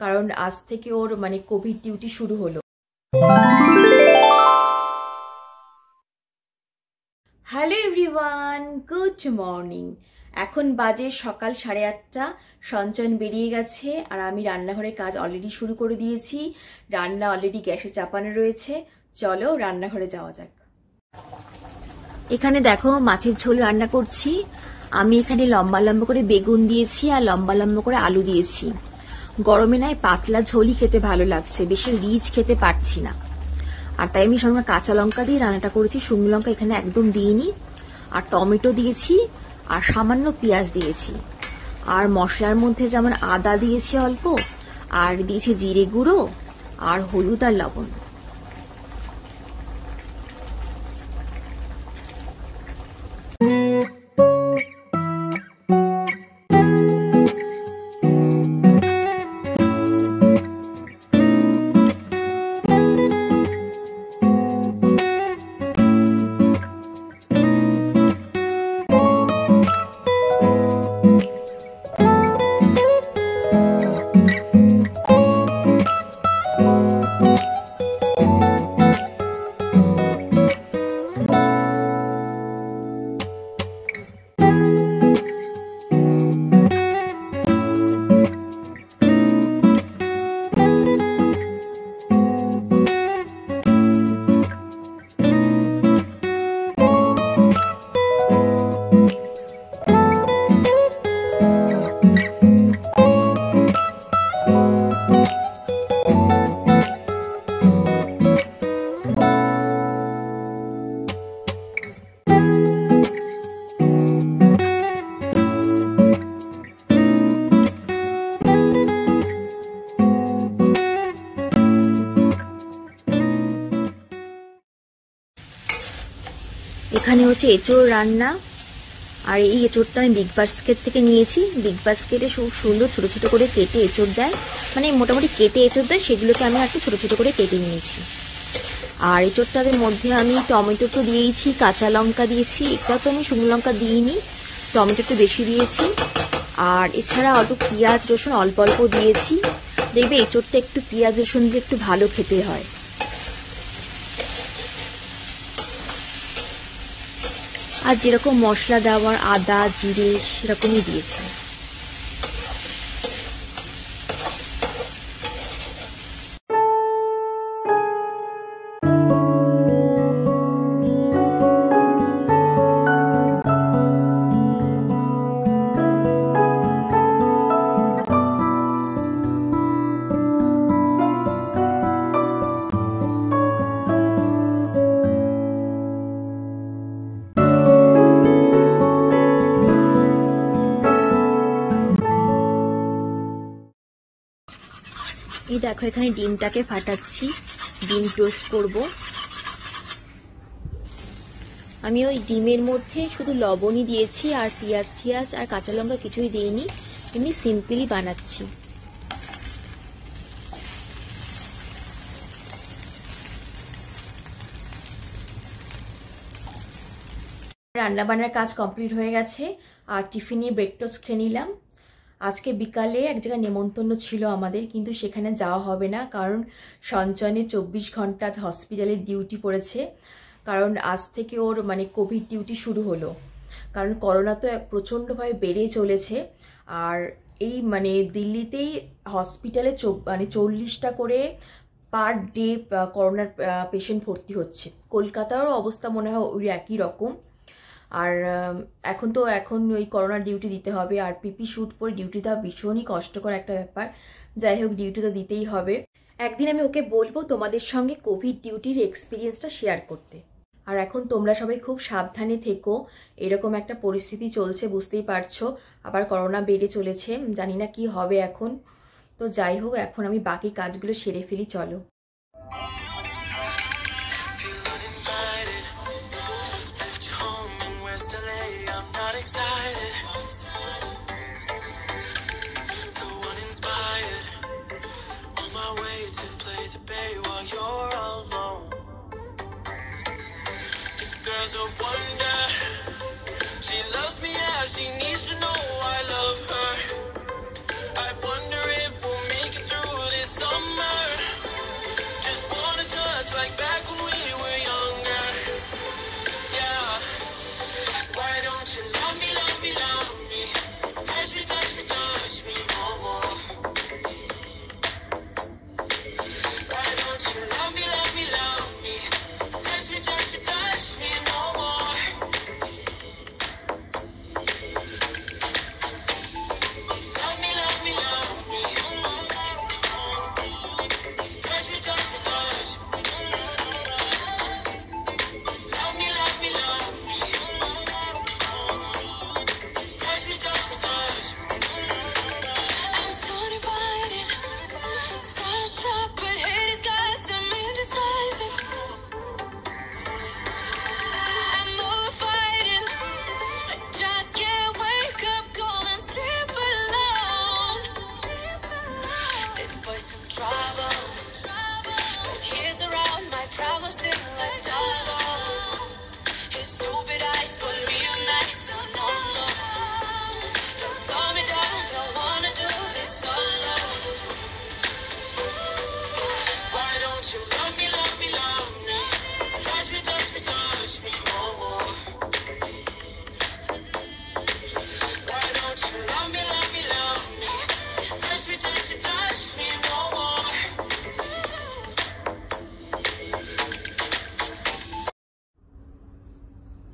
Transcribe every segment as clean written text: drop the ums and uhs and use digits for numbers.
কারণ আজ থেকে ওর মানে কোভিড ডিউটি শুরু হলো। Hello everyone, good morning. এখন বাজে সকাল 8:30। সঞ্চয়ন বেরিয়ে গেছে আর আমি রান্নাঘরের কাজ অলরেডি শুরু করে দিয়েছি। রান্না অলরেডি গ্যাসে চাপানো রয়েছে। চলো রান্নাঘরে যাওয়া যাক। এখানে দেখো মাছের ঝোল রান্না করছি। আমি এখানে লম্বা লম্বা করে বেগুন দিয়েছি আর লম্বা লম্বা করে আলু দিয়েছি। গরমে নাই পাতলা ঝোলই খেতে ভালো লাগছে, বেশি রিচ খেতে পারছি না। আর তাই আমি সঙ্গে কাঁচা লঙ্কা দিয়ে রান্নাটা করেছি, শুকনো লঙ্কা এখানে একদম দিইনি। আর টমেটো দিয়েছি আর সামান্য পেঁয়াজ দিয়েছি। আর মশলার মধ্যে যেমন আদা দিয়েছি অল্প, আর দিয়েছি জিরে গুঁড়ো আর হলুদ আর লবণ। এখানে হচ্ছে এঁচোড় রান্না। আর এই এঁচোড়টা আমি বিগ বাস্কেট থেকে নিয়েছি। বিগ বাস্কেটে খুব সুন্দর ছোট ছোট করে কেটে এঁচোড় দেয়, মানে মোটামুটি কেটে এঁচোড় দেয়, সেগুলোকে আমি একটু ছোট ছোট করে কেটে নিয়েছি। আর এঁচোড়টাদের মধ্যে আমি টমেটো তো দিয়েছি, কাঁচা লঙ্কা দিয়েছি, এটা তো আমি শুকনো লঙ্কা দিইনি, টমেটো একটু বেশি দিয়েছি। আর এছাড়া অল্প পেঁয়াজ রসুন অল্প অল্প দিয়েছি। দেখবে এঁচোড়টা একটু পেঁয়াজ রসুন দিয়ে একটু ভালো খেতে হয়। আর যেরকম মশলা দেওয়ার আদা জিরে সেরকমই দিয়েছি। এই দেখো এখানে ডিমটাকে ফাটাচ্ছি, ডিম টোস্ট করব। আমি ওই ডিমের মধ্যে শুধু লবণই দিয়েছি, আর পেঁয়াজ টিয়াজ আর কাঁচা লঙ্কা কিছুই দিইনি, এমনি সিম্পলি বানাচ্ছি। রান্না বান্নার কাজ কমপ্লিট হয়ে গেছে আর টিফিনে ব্রেড টোস্ট খেয়ে নিলাম। আজকে বিকালে এক জায়গায় নেমন্তন্ন ছিল আমাদের, কিন্তু সেখানে যাওয়া হবে না, কারণ সঞ্চয়নে 24 ঘন্টা হসপিটালে ডিউটি পড়েছে। কারণ আজ থেকে ওর মানে কোভিড ডিউটি শুরু হলো, কারণ করোনা তো প্রচণ্ডভাবে বেড়ে চলেছে। আর এই মানে দিল্লিতেই হসপিটালে মানে 40টা করে পার ডে করোনার পেশেন্ট ভর্তি হচ্ছে। কলকাতারও অবস্থা মনে হয় ওই একই রকম। আর এখন ওই করোনার ডিউটি দিতে হবে, আর পিপি শ্যুট পরে ডিউটি দেওয়া ভীষণই কষ্টকর একটা ব্যাপার। যাই হোক, ডিউটি তো দিতেই হবে। একদিন আমি ওকে বলবো তোমাদের সঙ্গে কোভিড ডিউটির এক্সপিরিয়েন্সটা শেয়ার করতে। আর এখন তোমরা সবাই খুব সাবধানে থেকো, এরকম একটা পরিস্থিতি চলছে বুঝতেই পারছো, আবার করোনা বেড়ে চলেছে, জানি না কি হবে এখন। তো যাই হোক, এখন আমি বাকি কাজগুলো সেরে ফেলি, চলো। A wonder. She loves me as she needs to know I love her. I wonder if we'll make it through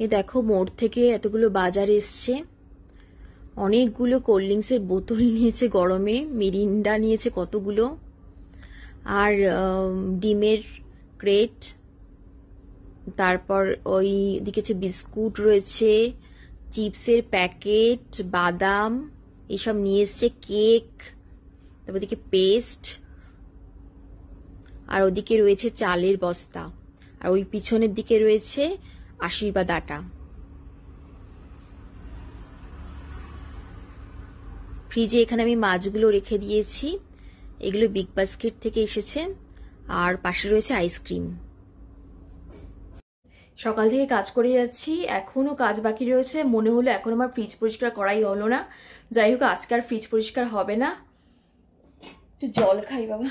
এ দেখো মোড় থেকে এতগুলো বাজার এসছে, অনেকগুলো কোল্ড ড্রিঙ্কসের বোতল নিয়েছে গরমে, মিরিন্ডা নিয়েছে কতগুলো, আর ডিমের ক্রেট, তারপর ওই দিকে বিস্কুট রয়েছে, চিপসের প্যাকেট, বাদাম এসব নিয়ে এসছে, কেক, তারপর ওদিকে পেস্ট, আর ওদিকে রয়েছে চালের বস্তা, আর ওই পিছনের দিকে রয়েছে আশীর্বাদ আটা। ফ্রিজে এখানে আমি মাছগুলো রেখে দিয়েছি, এগুলো বিগ বাস্কেট থেকে এসেছে, আর পাশে রয়েছে আইসক্রিম। সকাল থেকে কাজ করে যাচ্ছি, এখনো কাজ বাকি রয়েছে। মনে হলো এখন আমার ফ্রিজ পরিষ্কার করাই হলো না। যাই হোক, আজকে আর ফ্রিজ পরিষ্কার হবে না। একটু জল খাই বাবা।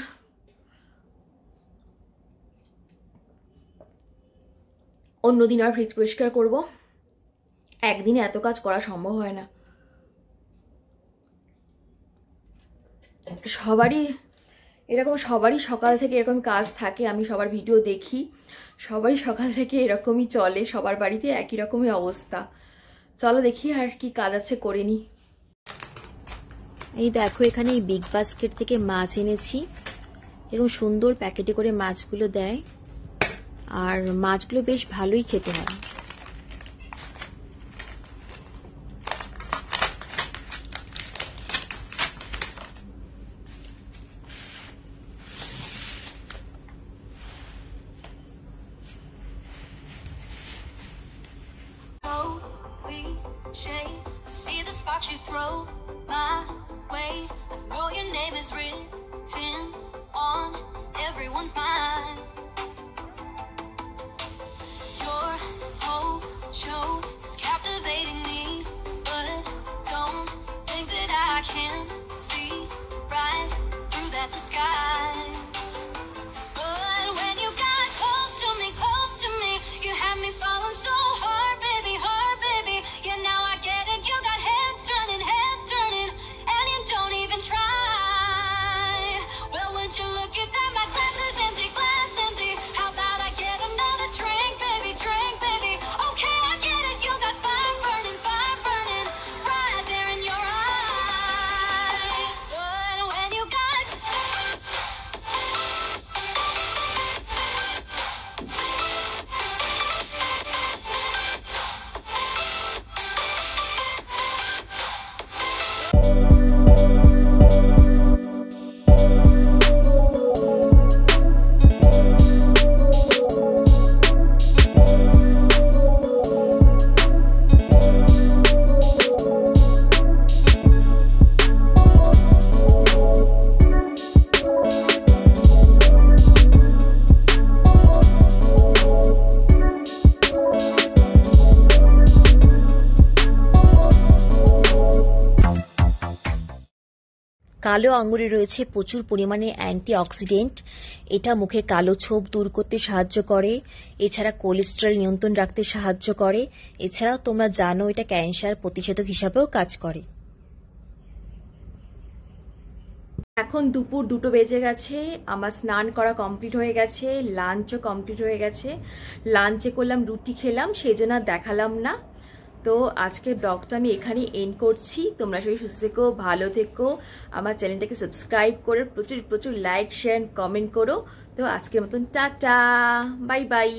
অন্যদিন আর ফ্রিজ পরিষ্কার করব, একদিনে এত কাজ করা সম্ভব হয় না। সবারই সকাল থেকে এরকম কাজ থাকে, আমি সবার ভিডিও দেখি, সবাই সকাল থেকে এরকমই চলে, সবার বাড়িতে একই রকমই অবস্থা। চলো দেখি আর কি কাজ আছে করে নি। এই দেখো এখানে এই বিগ বাস্কেট থেকে মাছ এনেছি, এরকম সুন্দর প্যাকেটে করে মাছগুলো দেয়, আর মাছগুলো বেশ ভালোই খেতে হয়। See the sparks you throw my way. I know your name is written on everyone's mind. Your whole show is captivating me, but don't think that I can see right through that disguise. But when you got close to me, you had me falling so hard, baby, yeah, now I get it. You got heads turning, and you don't even try. Well, would you look at that? My glass is empty, How about I get another drink, baby? Okay, I get it. You got fire burning right there in your eyes. But when you got কালো আঙুরে রয়েছে প্রচুর পরিমাণে antioxidant, এটা মুখে কালো ছোপ দূর করতে সাহায্য করে, এছাড়া কোলেস্টেরল নিয়ন্ত্রণ রাখতে সাহায্য করে, এছাড়াও তোমরা জানো এটা ক্যান্সার প্রতিষেধক হিসাবেও কাজ করে। এখন দুপুর 2টো বেজে গেছে, আমার স্নান করা কমপ্লিট হয়ে গেছে, লাঞ্চও কমপ্লিট হয়ে গেছে। লাঞ্চে করলাম রুটি খেলাম, সেই জন্য দেখালাম না। তো আজকের ব্লগটা আমি এখানেই এন্ড করছি। তোমরা সবাই সুস্থ থেকো, ভালো থেকো, আমার চ্যানেলটাকে সাবস্ক্রাইব করে প্রচুর লাইক শেয়ার কমেন্ট করো। তো আজকের মতন টাটা, বাই বাই।